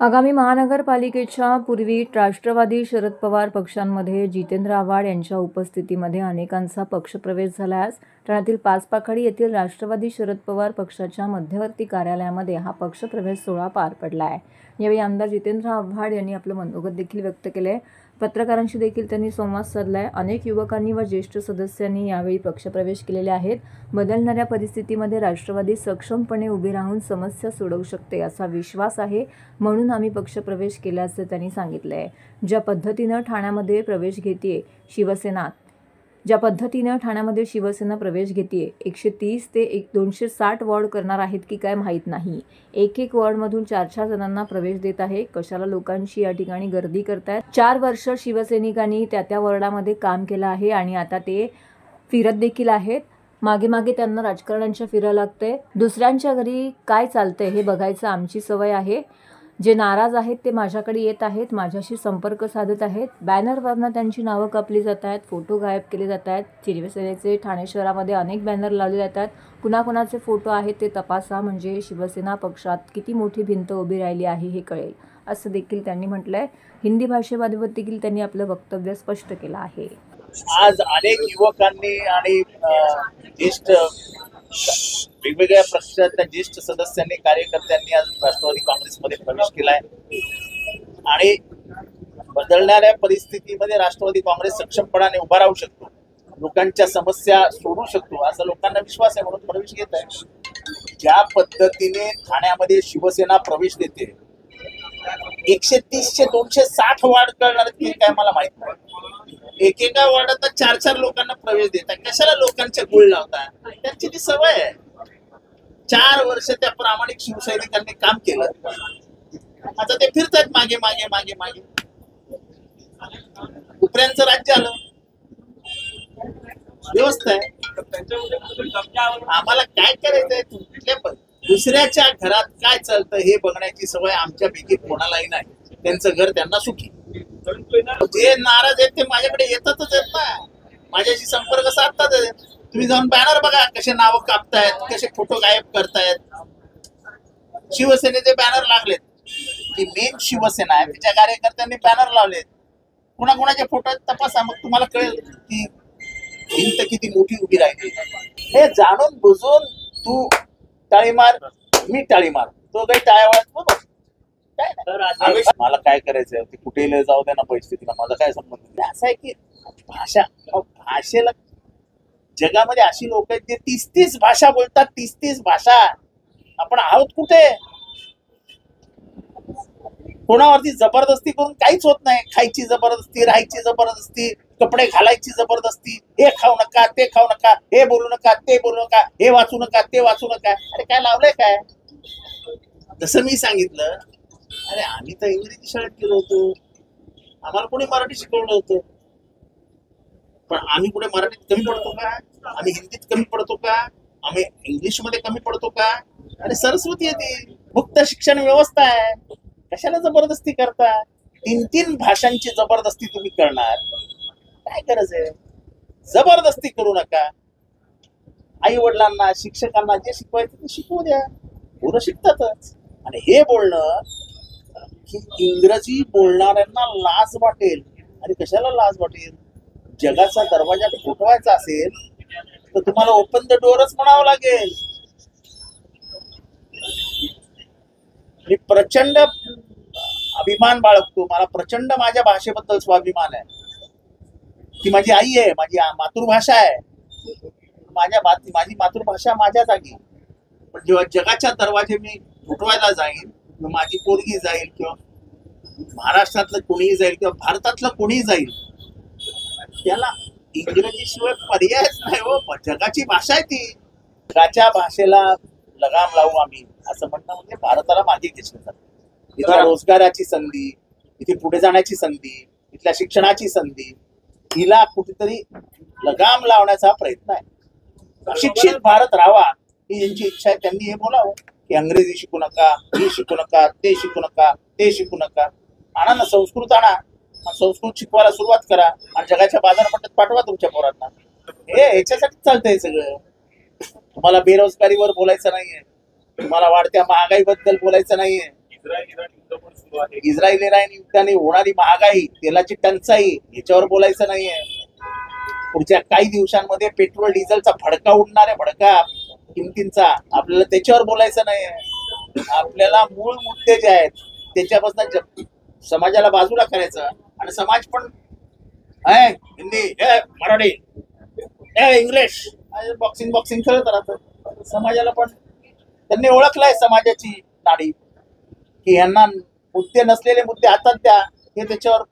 आगामी महानगरपालिकेच्या पूर्वी राष्ट्रवादी शरद पवार पक्षांमध्ये जितेंद्र आव्हाड यांच्या उपस्थितीमध्ये अनेकांचा पक्षप्रवेश झाला आहे। ठाण्यातील पाचपाखाडी येथील राष्ट्रवादी शरद पवार पक्षाच्या मध्यवर्ती कार्यालयामध्ये हा पक्षप्रवेश सोहळा पार पडला आहे। यावेळी आमदार जितेंद्र आव्हाड यांनी आपलं मनोगत देखील व्यक्त केले। पत्रकारांशी देखील त्यांनी संवाद साधलाय। अनेक युवकांनी व ज्येष्ठ सदस्यांनी यावेळी पक्षप्रवेश केलेले आहेत। बदलणाऱ्या परिस्थितीमध्ये राष्ट्रवादी सक्षमपणे उभी राहून समस्या सोडवू शकते असा विश्वास आहे, म्हणून आम्ही पक्षप्रवेश केल्याचं त्यांनी सांगितलंय। ज्या पद्धतीने ठाण्यामध्ये शिवसेना प्रवेश घेतेय 130 ते 260 वॉर्ड करणार आहेत की काय माहीत नाही। एक वॉर्डमधून 4 जणांना प्रवेश देत आहे। कशाला लोकांची या ठिकाणी गर्दी करतायत। 4 वर्ष शिवसैनिकांनी त्या वॉर्डामध्ये काम केलं आहे आणि आता ते फिरत देखील आहेत। मागे त्यांना राजकारण्यांच्या फिरायला लागतंय। दुसऱ्यांच्या घरी काय चालतंय हे बघायचं आमची सवय आहे। जे नाराज आहेत ते माझ्याकडे येत आहेत, माझ्याशी संपर्क साधत आहेत। बॅनरवरनं त्यांची नावं कापली जात आहेत, फोटो गायब केले जात आहेत। शिवसेनेचे ठाणे शहरामध्ये अनेक बॅनर लावले जातात। कुणाकुणाचे फोटो आहेत ते तपासा, म्हणजे शिवसेना पक्षात किती मोठी भिंत उभी राहिली आहे हे कळेल, असं देखील त्यांनी म्हटलंय। हिंदी भाषेमध्ये देखील त्यांनी आपलं वक्तव्य स्पष्ट केलं आहे। आज अनेक युवकांनी आणि ज्येष्ठ वेगवेगळ्या पक्षाच्या ज्येष्ठ सदस्यांनी कार्यकर्त्यांनी आज राष्ट्रवादी काँग्रेसमध्ये प्रवेश केलाय आणि बदलणाऱ्या परिस्थितीमध्ये राष्ट्रवादी काँग्रेस सक्षमपणाने उभा राहू शकतो, लोकांच्या समस्या सोडू शकतो असा लोकांना विश्वास आहे, म्हणून प्रवेश घेत आहे। ज्या पद्धतीने ठाण्यामध्ये शिवसेना प्रवेश देते 130 ते 260 वार्ड करणार ते काय मला माहित नाही। एकेका वार्डात 4 लोकांना प्रवेश देतात, कशाला लोकांचे गुळ लावतात? त्यांची ती सवय आहे। 4 वर्ष त्या प्रामाणिक शिवसैनिकांनी काम केलं, आता ते फिरतात मागे मागे मागे मागे। उपऱ्यांचं राज्य आलं, व्यवस्था आहे। आम्हाला काय करायचंय? कुठल्या पण दुसऱ्याच्या घरात काय चालतं हे बघण्याची सवय आमच्यापैकी कोणालाही नाही। त्यांचं घर त्यांना सुखी। जे नाराज आहेत ते माझ्याकडे येतातच आहेत ना, माझ्याशी संपर्क साधतात। तुम्ही जाऊन बॅनर बघा, कसे नाव कापतायत, कसे फोटो गायब करतायत। शिवसेनेचे बॅनर लागलेत, ती मेन शिवसेना आहे, तिच्या कार्यकर्त्यांनी बॅनर लावलेत। कुणाकुणाचे फोटो तपासा, मग तुम्हाला कळेल की भिंत किती मोठी उभी राहिली। हे जाणून बुजून तू टाळी मार, मी टाळी मार, तो काही टाळ्या वाजतो काय? मला काय करायचंय ते कुठेही जाऊ दे ना, परिस्थितीला माझा काय संबंध? असं आहे की भाषेला जगामध्ये अशी लोक आहेत जे 30 भाषा बोलतात, 30 भाषा। आपण आहोत कुठे? कोणावरती जबरदस्ती करून काहीच होत नाही। खायची जबरदस्ती, राहायची जबरदस्ती, कपडे घालायची जबरदस्ती, हे खाऊ नका, ते खाऊ नका, हे बोलू नका, ते बोलू नका, हे वाचू नका, ते वाचू नका। अरे काय लावलंय काय? जसं मी सांगितलं, अरे आम्ही तर इंग्रजी शाळेत गेलो होतो, आम्हाला कोणी मराठी शिकवलं होतं, पण आम्ही कुठे मराठीत कमी पडतो का? आम्ही हिंदीत कमी पडतो का? आम्ही इंग्लिश मध्ये कमी पडतो का? अरे सरस्वती आहे ती, मुक्त शिक्षण व्यवस्था आहे, कशाला जबरदस्ती करता? 3 भाषांची जबरदस्ती तुम्ही करणार, काय गरज आहे? जबरदस्ती करू नका। आई वडिलांना, शिक्षकांना जे शिकवायचं ते शिकवू द्या, पोरं शिकतातच। आणि हे बोलणं की इंग्रजी बोलणाऱ्यांना लाज वाटेल, अरे कशाला लाज वाटेल? जगाचा दरवाजा ठोठवायचा असेल तर तुम्हाला ओपन द डोअरच म्हणावं लागेल। मी प्रचंड अभिमान बाळगतो, मला प्रचंड माझ्या भाषेबद्दल स्वाभिमान आहे। ती माझी आई आहे, माझी मातृभाषा आहे। माझी मातृभाषा माझ्या जागी, पण जेव्हा जगाच्या दरवाजे मी ठोठवायला जाईन, माझी पोरगी जाईल किंवा महाराष्ट्रातलं कोणीही जाईल किंवा भारतातलं कोणीही जाईल, त्याला इंग्रजी शिवाय पर्यायच नाही हो। जगाची भाषा आहे ती, जगाच्या भाषेला लगाम लावू आम्ही असं म्हणणं म्हणजे भारताला मागे घेतलं। इथल्या रोजगाराची संधी, इथे पुढे जाण्याची संधी, इथल्या शिक्षणाची संधी, हिला कुठेतरी लगाम लावण्याचा प्रयत्न आहे। अशिक्षित भारत राहावा ही ज्यांची इच्छा आहे त्यांनी हे बोलावं की इंग्रजी शिकू नका, हे शिकू नका, ते शिकू नका, ते शिकू नका। आणा ना संस्कृत, आणा संस्कृत शिकवायला सुरुवात करा आणि जगाच्या बाजारपेठेत पाठवा तुमच्या पोरांना। हे ह्याच्यासाठी चालतंय सगळं। तुम्हाला बेरोजगारीवर बोलायचं नाहीये, तुम्हाला वाढत्या महागाईबद्दल बोलायचं नाहीये। इस्रायल इराण युद्धाने होणारी महागाई, तेलाची टंचाई याच्यावर बोलायचं नाहीये. पुढच्या काही दिवसांमध्ये पेट्रोल डिझेलचा भडका उडणाऱ्या भडका किमतींचा आपल्याला त्याच्यावर बोलायचं नाहीये. आपल्याला मूळ मुद्दे जे आहेत त्याच्यापासून समाजाला बाजूला करायचं आणि समाज पण हिंदी मराठी इंग्लिश बॉक्सिंग खेळत राहतं. समाजाला पण त्यांनी ओळखलाय समाजाची नाडी की ह्यांना मुद्दे नसलेले मुद्दे हातात द्या, हे त्याच्यावर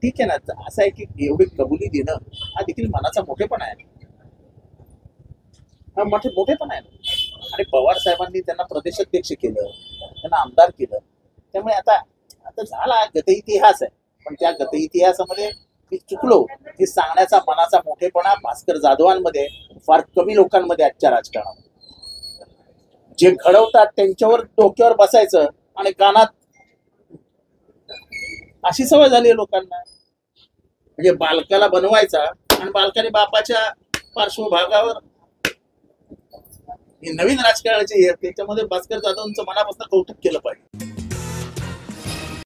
ठीक आहे ना. असं आहे की एवढी कबुली देणं हा देखील मनाचा मोठेपणा आहे, हा मोठेपणा आहे. आणि पवार साहेबांनी त्यांना प्रदेशाध्यक्ष केलं, त्यांना आमदार केलं. त्यामुळे आता झाला गत इतिहास आहे. पण त्या गत इतिहासामध्ये मी चुकलो हे सांगण्याचा मनाचा मोठेपणा भास्कर जाधवांमध्ये फार कमी लोकांमध्ये आजच्या राजकारणात. जे घडवतात त्यांच्यावर डोक्यावर बसायचं आणि कानात अशी सवय झाली आहे लोकांना. म्हणजे बालकाला बनवायचा आणि बालकाने बापाच्या पार्श्वभागावर हे नवीन राजकारणाचे त्याच्यामध्ये भास्कर जाधवांचं मनापासून कौतुक केलं पाहिजे.